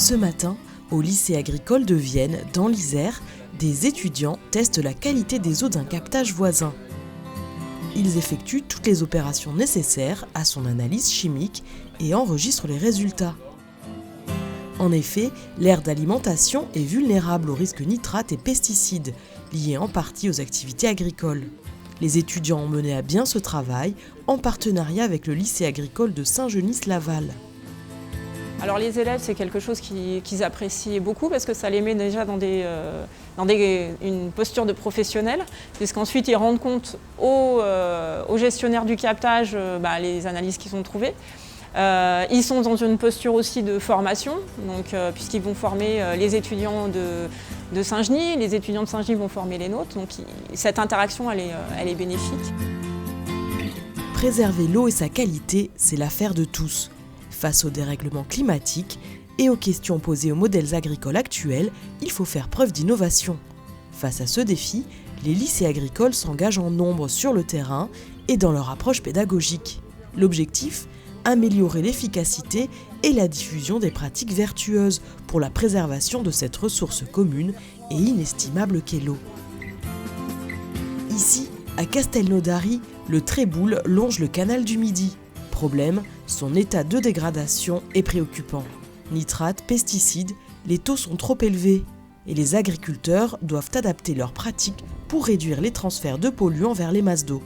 Ce matin, au lycée agricole de Vienne, dans l'Isère, des étudiants testent la qualité des eaux d'un captage voisin. Ils effectuent toutes les opérations nécessaires à son analyse chimique et enregistrent les résultats. En effet, l'aire d'alimentation est vulnérable aux risques nitrates et pesticides, liés en partie aux activités agricoles. Les étudiants ont mené à bien ce travail en partenariat avec le lycée agricole de Saint-Genis-Laval. Alors les élèves, c'est quelque chose qu'ils apprécient beaucoup parce que ça les met déjà dans une posture de professionnel, puisqu'ensuite ils rendent compte aux gestionnaires du captage les analyses qu'ils ont trouvées. Ils sont dans une posture aussi de formation, puisqu'ils vont former les étudiants de Saint-Genis, les étudiants de Saint-Genis vont former les nôtres, donc cette interaction elle est bénéfique. Préserver l'eau et sa qualité, c'est l'affaire de tous. Face aux dérèglements climatiques et aux questions posées aux modèles agricoles actuels, il faut faire preuve d'innovation. Face à ce défi, les lycées agricoles s'engagent en nombre sur le terrain et dans leur approche pédagogique. L'objectif ? Améliorer l'efficacité et la diffusion des pratiques vertueuses pour la préservation de cette ressource commune et inestimable qu'est l'eau. Ici, à Castelnaudary, le Tréboul longe le canal du Midi. Problème, son état de dégradation est préoccupant. Nitrates, pesticides, les taux sont trop élevés et les agriculteurs doivent adapter leurs pratiques pour réduire les transferts de polluants vers les masses d'eau.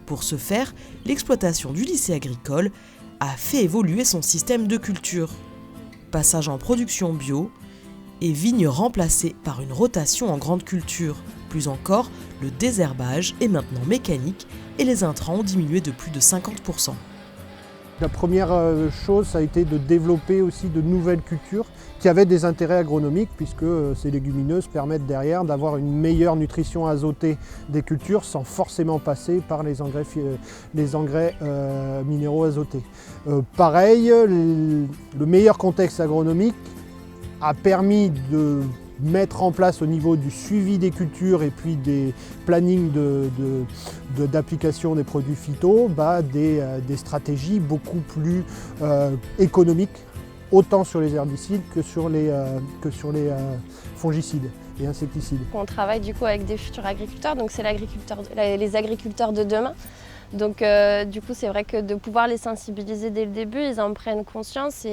Pour ce faire, l'exploitation du lycée agricole a fait évoluer son système de culture. Passage en production bio et vignes remplacées par une rotation en grande culture. Plus encore, le désherbage est maintenant mécanique et les intrants ont diminué de plus de 50%. La première chose, ça a été de développer aussi de nouvelles cultures qui avaient des intérêts agronomiques puisque ces légumineuses permettent derrière d'avoir une meilleure nutrition azotée des cultures sans forcément passer par les engrais minéraux azotés. Pareil, le meilleur contexte agronomique a permis de mettre en place au niveau du suivi des cultures et puis des plannings d'application des produits phyto des stratégies beaucoup plus économiques, autant sur les herbicides que sur les fongicides et insecticides. On travaille du coup avec des futurs agriculteurs, donc c'est les agriculteurs de demain. Donc du coup c'est vrai que de pouvoir les sensibiliser dès le début, ils en prennent conscience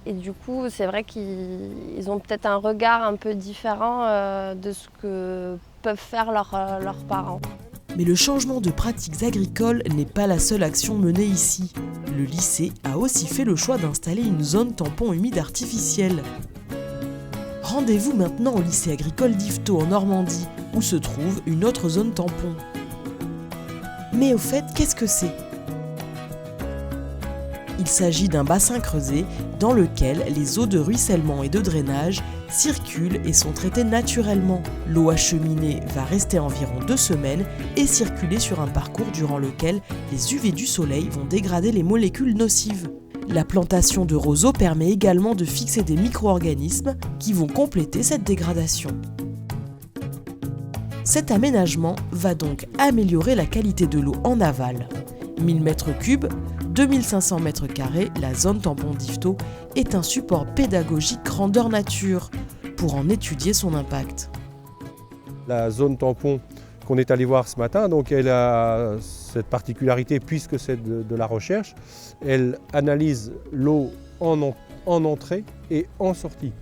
et du coup, c'est vrai qu'ils ont peut-être un regard un peu différent de ce que peuvent faire leurs parents. Mais le changement de pratiques agricoles n'est pas la seule action menée ici. Le lycée a aussi fait le choix d'installer une zone tampon humide artificielle. Rendez-vous maintenant au lycée agricole d'Yvetot en Normandie, où se trouve une autre zone tampon. Mais au fait, qu'est-ce que c'est ? Il s'agit d'un bassin creusé dans lequel les eaux de ruissellement et de drainage circulent et sont traitées naturellement. L'eau acheminée va rester environ 2 semaines et circuler sur un parcours durant lequel les UV du soleil vont dégrader les molécules nocives. La plantation de roseaux permet également de fixer des micro-organismes qui vont compléter cette dégradation. Cet aménagement va donc améliorer la qualité de l'eau en aval. 1000 m3, 2500 m², la zone tampon d'Yvetot est un support pédagogique grandeur nature pour en étudier son impact. La zone tampon qu'on est allé voir ce matin, donc elle a cette particularité puisque c'est de la recherche, elle analyse l'eau en entrée et en sortie.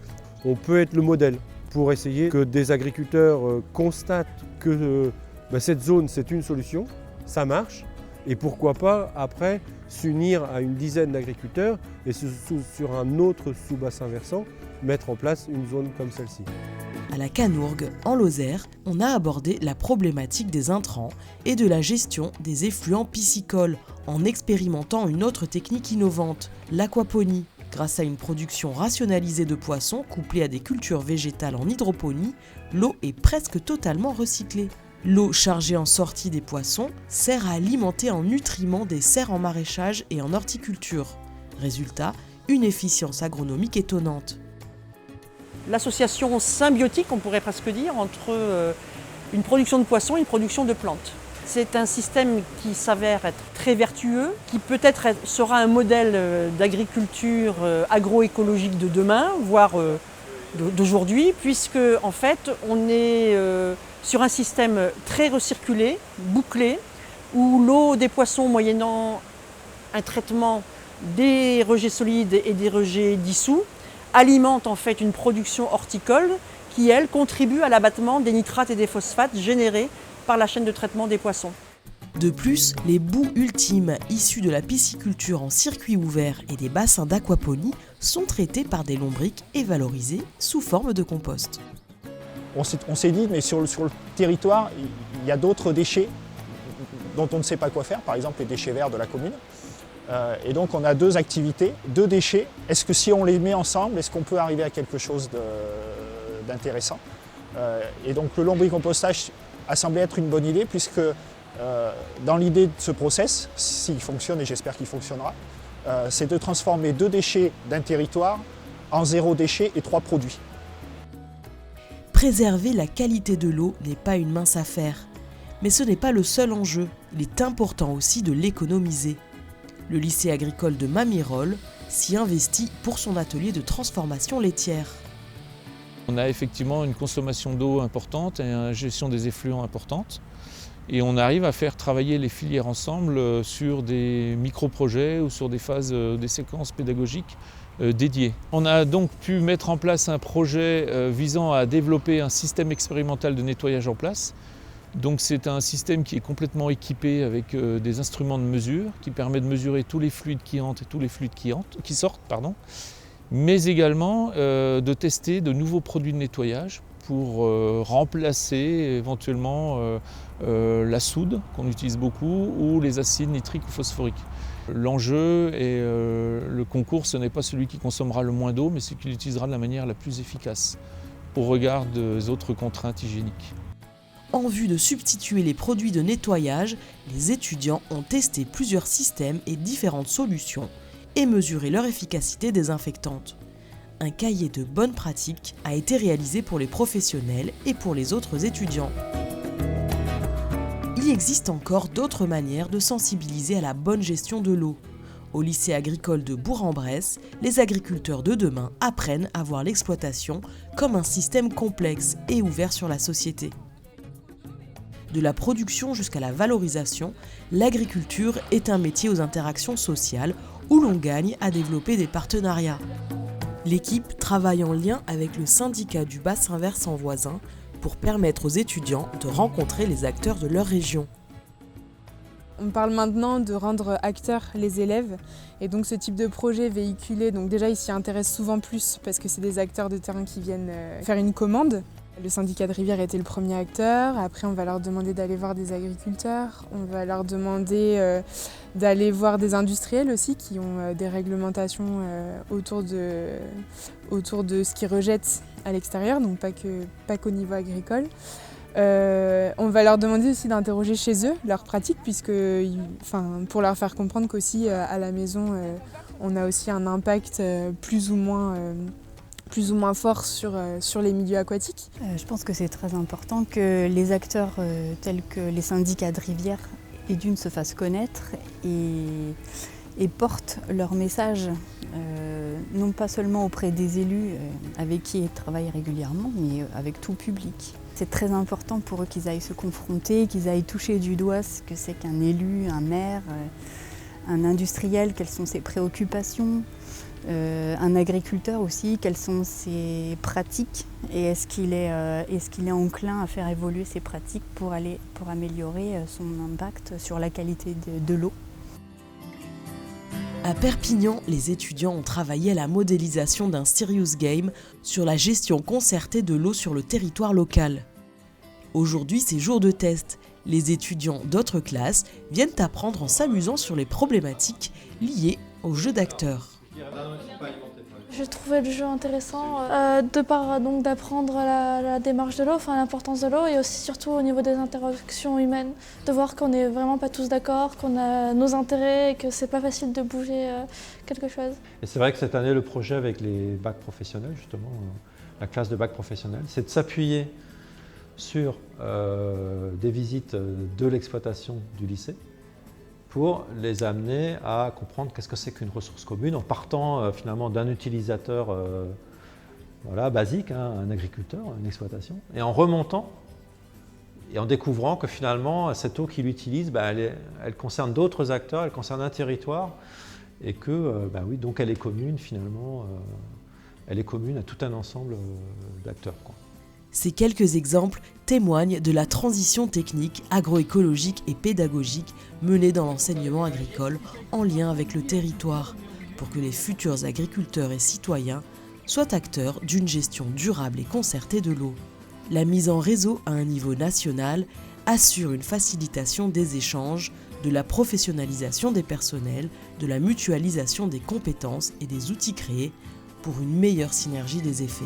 On peut être le modèle pour essayer que des agriculteurs constatent que cette zone c'est une solution, ça marche. Et pourquoi pas, après, s'unir à une dizaine d'agriculteurs et sur un autre sous-bassin versant, mettre en place une zone comme celle-ci. À la Canourgue, en Lozère, on a abordé la problématique des intrants et de la gestion des effluents piscicoles en expérimentant une autre technique innovante, l'aquaponie. Grâce à une production rationalisée de poissons couplée à des cultures végétales en hydroponie, l'eau est presque totalement recyclée. L'eau chargée en sortie des poissons sert à alimenter en nutriments des serres en maraîchage et en horticulture. Résultat, une efficience agronomique étonnante. L'association symbiotique, on pourrait presque dire, entre une production de poissons et une production de plantes. C'est un système qui s'avère être très vertueux, qui peut-être sera un modèle d'agriculture agroécologique de demain, voire d'aujourd'hui, puisque en fait on est sur un système très recirculé, bouclé, où l'eau des poissons, moyennant un traitement des rejets solides et des rejets dissous, alimente en fait une production horticole qui, elle, contribue à l'abattement des nitrates et des phosphates générés par la chaîne de traitement des poissons. De plus, les boues ultimes issues de la pisciculture en circuit ouvert et des bassins d'aquaponie sont traitées par des lombrics et valorisées sous forme de compost. On s'est dit, mais sur le territoire, il y a d'autres déchets dont on ne sait pas quoi faire, par exemple les déchets verts de la commune. Et donc on a deux activités, deux déchets. Est-ce que si on les met ensemble, est-ce qu'on peut arriver à quelque chose d'intéressant? Et donc le lombricompostage a semblé être une bonne idée, puisque dans l'idée de ce process, s'il fonctionne, et j'espère qu'il fonctionnera, c'est de transformer deux déchets d'un territoire en 0 déchet et 3 produits. Préserver la qualité de l'eau n'est pas une mince affaire. Mais ce n'est pas le seul enjeu, il est important aussi de l'économiser. Le lycée agricole de Mamirol s'y investit pour son atelier de transformation laitière. On a effectivement une consommation d'eau importante et une gestion des effluents importante. Et on arrive à faire travailler les filières ensemble sur des micro-projets ou sur des phases, des séquences pédagogiques dédiées. On a donc pu mettre en place un projet visant à développer un système expérimental de nettoyage en place. Donc c'est un système qui est complètement équipé avec des instruments de mesure qui permet de mesurer tous les fluides qui entrent et tous les fluides qui sortent, mais également de tester de nouveaux produits de nettoyage pour remplacer éventuellement la soude qu'on utilise beaucoup ou les acides nitriques ou phosphoriques. L'enjeu et le concours, ce n'est pas celui qui consommera le moins d'eau, mais celui qui l'utilisera de la manière la plus efficace au regard des autres contraintes hygiéniques. En vue de substituer les produits de nettoyage, les étudiants ont testé plusieurs systèmes et différentes solutions et mesuré leur efficacité désinfectante. Un cahier de bonnes pratiques a été réalisé pour les professionnels et pour les autres étudiants. Il existe encore d'autres manières de sensibiliser à la bonne gestion de l'eau. Au lycée agricole de Bourg-en-Bresse, les agriculteurs de demain apprennent à voir l'exploitation comme un système complexe et ouvert sur la société. De la production jusqu'à la valorisation, l'agriculture est un métier aux interactions sociales où l'on gagne à développer des partenariats. L'équipe travaille en lien avec le syndicat du bassin versant voisin pour permettre aux étudiants de rencontrer les acteurs de leur région. On parle maintenant de rendre acteurs les élèves et donc ce type de projet véhiculé, donc déjà ils s'y intéressent souvent plus parce que c'est des acteurs de terrain qui viennent faire une commande. Le syndicat de Rivière était le premier acteur, après on va leur demander d'aller voir des agriculteurs, on va leur demander d'aller voir des industriels aussi qui ont des réglementations autour de ce qu'ils rejettent à l'extérieur, donc pas qu'au niveau agricole. On va leur demander aussi d'interroger chez eux leurs pratiques, pour leur faire comprendre qu'aussi à la maison on a aussi un impact plus ou moins fort sur les milieux aquatiques. Je pense que c'est très important que les acteurs tels que les syndicats de Rivière et Dunes se fassent connaître et portent leur message, non pas seulement auprès des élus avec qui ils travaillent régulièrement, mais avec tout public. C'est très important pour eux qu'ils aillent se confronter, qu'ils aillent toucher du doigt ce que c'est qu'un élu, un maire, un industriel, quelles sont ses préoccupations. Un agriculteur aussi, quelles sont ses pratiques et est-ce qu'il est enclin à faire évoluer ses pratiques pour améliorer son impact sur la qualité de l'eau. À Perpignan, les étudiants ont travaillé à la modélisation d'un serious game sur la gestion concertée de l'eau sur le territoire local. Aujourd'hui, c'est jour de test. Les étudiants d'autres classes viennent apprendre en s'amusant sur les problématiques liées au jeu d'acteurs. J'ai trouvé le jeu intéressant de part donc d'apprendre la démarche de l'eau, l'importance de l'eau et aussi surtout au niveau des interactions humaines, de voir qu'on n'est vraiment pas tous d'accord, qu'on a nos intérêts et que c'est pas facile de bouger quelque chose. Et c'est vrai que cette année le projet avec les bacs professionnels justement, la classe de bac professionnel, c'est de s'appuyer sur des visites de l'exploitation du lycée pour les amener à comprendre qu'est-ce que c'est qu'une ressource commune en partant finalement d'un utilisateur basique, un agriculteur, une exploitation, et en remontant et en découvrant que finalement cette eau qu'il utilise, elle concerne d'autres acteurs, elle concerne un territoire et que donc elle est commune finalement, elle est commune à tout un ensemble d'acteurs. Ces quelques exemples témoignent de la transition technique, agroécologique et pédagogique menée dans l'enseignement agricole en lien avec le territoire, pour que les futurs agriculteurs et citoyens soient acteurs d'une gestion durable et concertée de l'eau. La mise en réseau à un niveau national assure une facilitation des échanges, de la professionnalisation des personnels, de la mutualisation des compétences et des outils créés pour une meilleure synergie des effets.